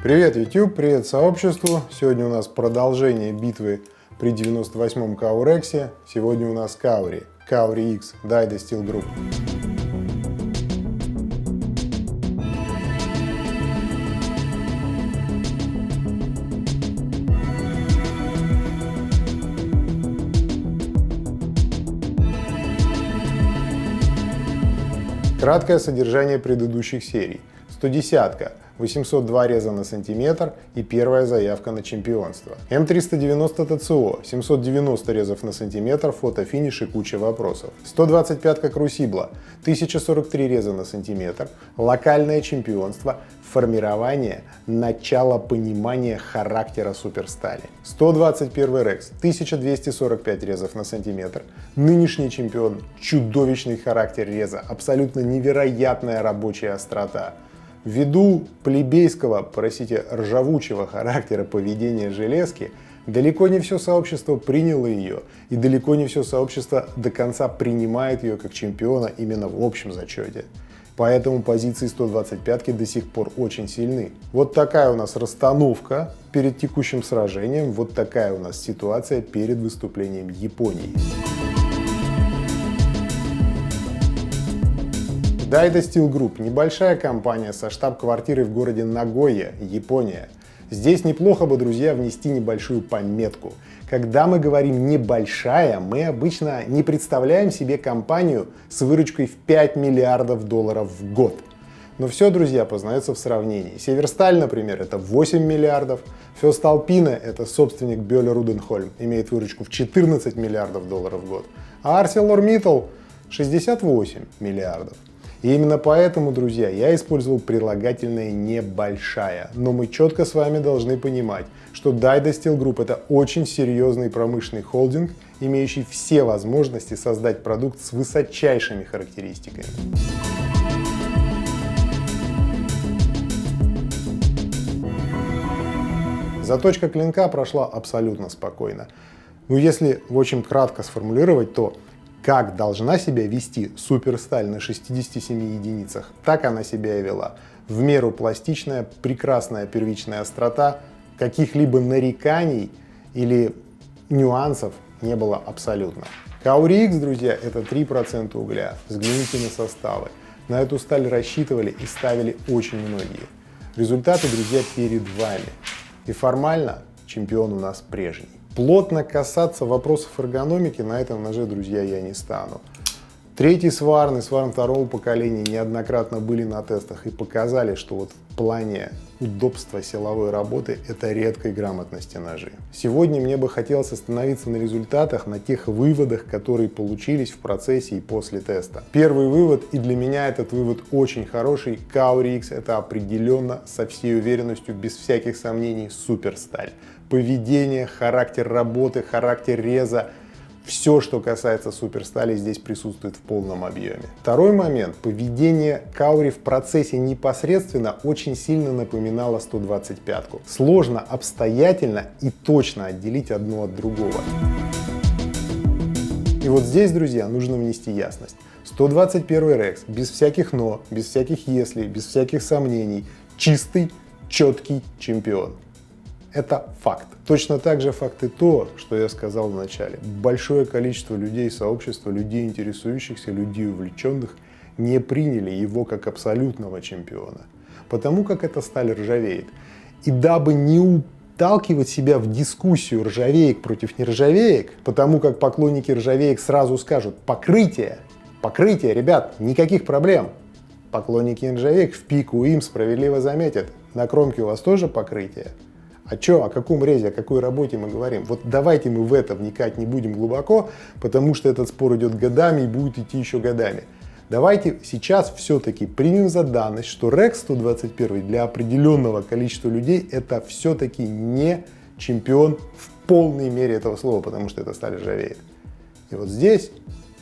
Привет, YouTube, привет сообществу. Сегодня у нас продолжение битвы при 98-м Kaurex'е. Сегодня у нас Kauri X Daido Steel Group. Краткое содержание предыдущих серий. 110-ка, 802 реза на сантиметр и первая заявка на чемпионство. М390 ТЦО, 790 резов на сантиметр, фото-финиш и куча вопросов. 125-ка Крусибла, 1043 реза на сантиметр, локальное чемпионство, формирование, начало понимания характера суперстали. 121 Рекс, 1245 резов на сантиметр, нынешний чемпион, чудовищный характер реза, абсолютно невероятная рабочая острота. Ввиду плебейского, простите, ржавучего характера поведения железки, далеко не все сообщество приняло ее, и далеко не все сообщество до конца принимает ее как чемпиона именно в общем зачете. Поэтому позиции 125-ки до сих пор очень сильны. Вот такая у нас расстановка перед текущим сражением, вот такая у нас ситуация перед выступлением Японии. Daido Steel Group – небольшая компания со штаб-квартирой в городе Нагойя, Япония. Здесь неплохо бы, друзья, внести небольшую пометку. Когда мы говорим «небольшая», мы обычно не представляем себе компанию с выручкой в 5 миллиардов долларов в год. Но все, друзья, познается в сравнении. Северсталь, например, это 8 миллиардов. Фёсталпина, это собственник Бёллер Руденхольм, имеет выручку в 14 миллиардов долларов в год. А ArcelorMittal – 68 миллиардов. И именно поэтому, друзья, я использовал прилагательное «небольшая». Но мы четко с вами должны понимать, что Daido Steel Group – это очень серьезный промышленный холдинг, имеющий все возможности создать продукт с высочайшими характеристиками. Заточка клинка прошла абсолютно спокойно. Но если в общем кратко сформулировать, то как должна себя вести суперсталь на 67 единицах, так она себя и вела. В меру пластичная, прекрасная первичная острота, каких-либо нареканий или нюансов не было абсолютно. Kauri X, друзья, это 3% угля. Взгляните на составы. На эту сталь рассчитывали и ставили очень многие. Результаты, друзья, перед вами. И формально чемпион у нас прежний. Плотно касаться вопросов эргономики на этом ноже, друзья, я не стану. Третий сварн и сварн второго поколения неоднократно были на тестах и показали, что вот в плане удобства силовой работы это редкой грамотности ножи. Сегодня мне бы хотелось остановиться на результатах, на тех выводах, которые получились в процессе и после теста. Первый вывод, и для меня этот вывод очень хороший, Kauri X это определенно, со всей уверенностью, без всяких сомнений, суперсталь. Поведение, характер работы, характер реза. Все, что касается суперстали, здесь присутствует в полном объеме. Второй момент. Поведение Kauri в процессе непосредственно очень сильно напоминало 125-ку. Сложно обстоятельно и точно отделить одно от другого. И вот здесь, друзья, нужно внести ясность. 121 Rex, без всяких «но», без всяких «если», без всяких сомнений, чистый, четкий чемпион. Это факт. Точно так же факт и то, что я сказал в начале. Большое количество людей сообщества, людей интересующихся, людей увлеченных не приняли его как абсолютного чемпиона. Потому как эта сталь ржавеет. И дабы не уталкивать себя в дискуссию ржавеек против нержавеек, потому как поклонники ржавеек сразу скажут «покрытие, ребят, никаких проблем». Поклонники нержавеек в пику им справедливо заметят «на кромке у вас тоже покрытие». О каком резе, о какой работе мы говорим? Вот давайте мы в это вникать не будем глубоко, потому что этот спор идет годами и будет идти еще годами. Давайте сейчас все-таки примем за данность, что Rex 121 для определенного количества людей это все-таки не чемпион в полной мере этого слова, потому что эта сталь ржавеет. И вот здесь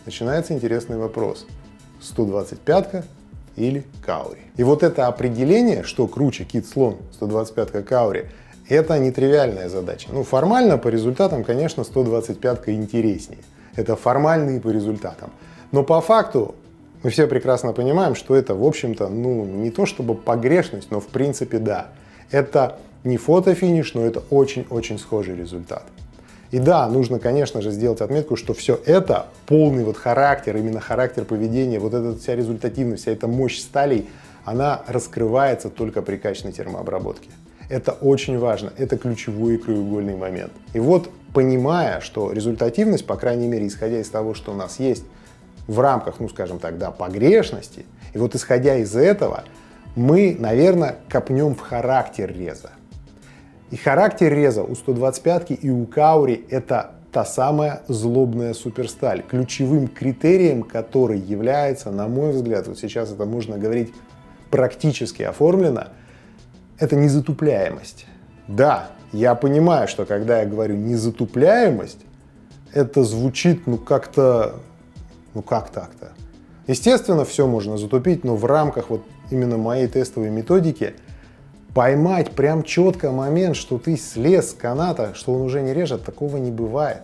начинается интересный вопрос. 125-ка или Kauri? И вот это определение, что круче кит-слон 125-ка Kauri, это нетривиальная задача. Ну, формально по результатам, конечно, 125-ка интереснее. Это формально и по результатам. Но по факту мы все прекрасно понимаем, что это, в общем-то, ну, не то чтобы погрешность, но в принципе да. Это не фотофиниш, но это очень-очень схожий результат. И да, нужно, конечно же, сделать отметку, что все это, полный вот характер, именно характер поведения, вот эта вся результативность, вся эта мощь сталей, она раскрывается только при качественной термообработке. Это очень важно, это ключевой и краеугольный момент. И вот, понимая, что результативность, по крайней мере, исходя из того, что у нас есть в рамках, ну скажем так, да, погрешности, и вот исходя из этого, мы, наверное, копнем в характер реза. И характер реза у 125 и у Каури — это та самая злобная суперсталь, ключевым критерием которой является, на мой взгляд, вот сейчас это можно говорить практически оформлено, это незатупляемость. Да, я понимаю, что когда я говорю незатупляемость, это звучит как так-то. Естественно, все можно затупить, но в рамках вот именно моей тестовой методики поймать прям четко момент, что ты слез с каната, что он уже не режет, такого не бывает.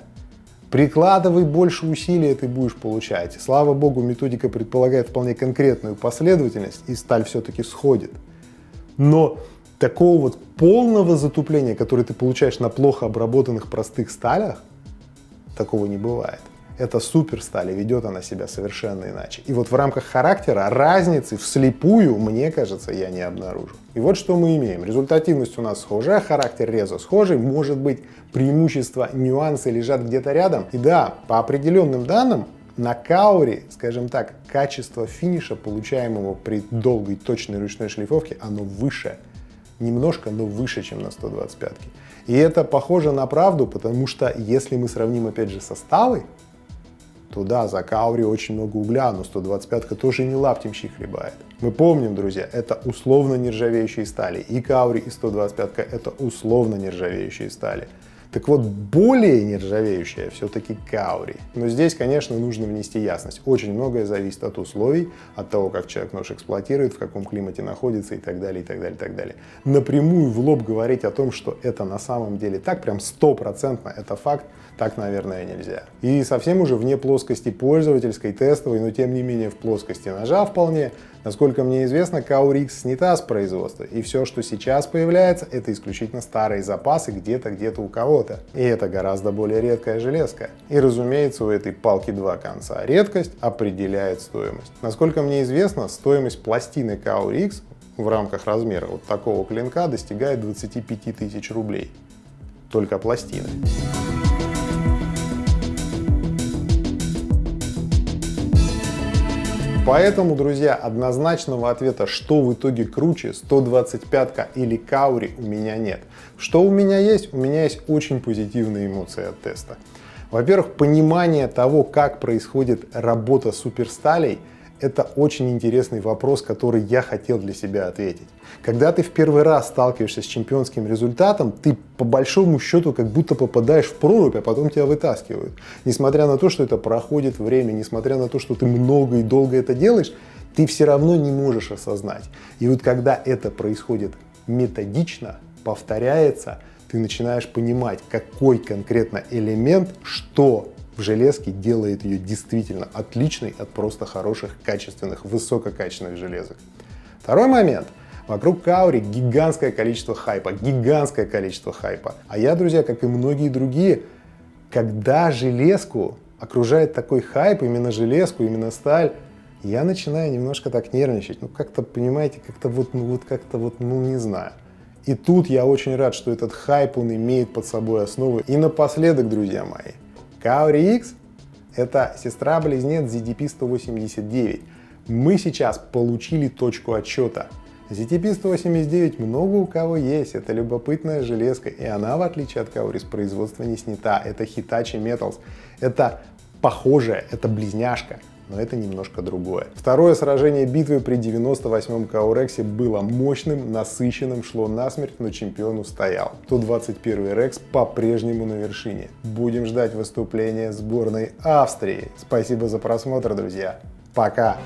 Прикладывай больше усилий, ты будешь получать. Слава богу, методика предполагает вполне конкретную последовательность, и сталь все-таки сходит. Но такого вот полного затупления, которое ты получаешь на плохо обработанных простых сталях, такого не бывает. Это суперсталь, и ведет она себя совершенно иначе. И вот в рамках характера разницы вслепую, мне кажется, я не обнаружу. И вот что мы имеем. Результативность у нас схожая, характер реза схожий, может быть, преимущества, нюансы лежат где-то рядом. И да, по определенным данным, на Каури, скажем так, качество финиша, получаемого при долгой точной ручной шлифовке, оно выше. Немножко, но выше, чем на 125-ке. И это похоже на правду, потому что если мы сравним опять же составы, то да, за Каури очень много угля, но 125-ка тоже не лаптем хлебает. Мы помним, друзья, это условно нержавеющие стали. И Каури, и 125-ка это условно нержавеющие стали. Так вот, более нержавеющая все-таки Каури. Но здесь, конечно, нужно внести ясность. Очень многое зависит от условий, от того, как человек нож эксплуатирует, в каком климате находится и так далее, и так далее, и так далее. Напрямую в лоб говорить о том, что это на самом деле так, прям 100% это факт, так, наверное, нельзя. И совсем уже вне плоскости пользовательской, тестовой, но тем не менее в плоскости ножа вполне. Насколько мне известно, Каури X снята с производства, и все, что сейчас появляется, это исключительно старые запасы где-то у кого-то. И это гораздо более редкая железка. И, разумеется, у этой палки два конца. Редкость определяет стоимость. Насколько мне известно, стоимость пластины Каури X в рамках размера вот такого клинка достигает 25 тысяч рублей. Только пластины. Поэтому, друзья, однозначного ответа, что в итоге круче, 125-ка или Каури, у меня нет. Что у меня есть? У меня есть очень позитивные эмоции от теста. Во-первых, понимание того, как происходит работа суперсталей, это очень интересный вопрос, который я хотел для себя ответить. Когда ты в первый раз сталкиваешься с чемпионским результатом, ты по большому счету как будто попадаешь в прорубь, а потом тебя вытаскивают. Несмотря на то, что это проходит время, несмотря на то, что ты много и долго это делаешь, ты все равно не можешь осознать. И вот когда это происходит методично, повторяется, ты начинаешь понимать, какой конкретно элемент, что в железке делает ее действительно отличной от просто хороших, качественных, высококачественных железок. Второй момент. Вокруг Каури гигантское количество хайпа. А я, друзья, как и многие другие, когда железку окружает такой хайп, именно железку, именно сталь, я начинаю немножко так нервничать. Как-то, понимаете, не знаю. И тут я очень рад, что этот хайп, он имеет под собой основу. И напоследок, друзья мои, Каури X — это сестра-близнец ZTP-189. Мы сейчас получили точку отсчета. ZTP-189 много у кого есть, это любопытная железка, и она, в отличие от Каури, с производства не снята. Это Hitachi Metals, это похожее, это близняшка, но это немножко другое. Второе сражение битвы при 98-м Каурексе было мощным, насыщенным, шло насмерть, но чемпион устоял. 121-й Рекс по-прежнему на вершине. Будем ждать выступления сборной Австрии. Спасибо за просмотр, друзья. Пока!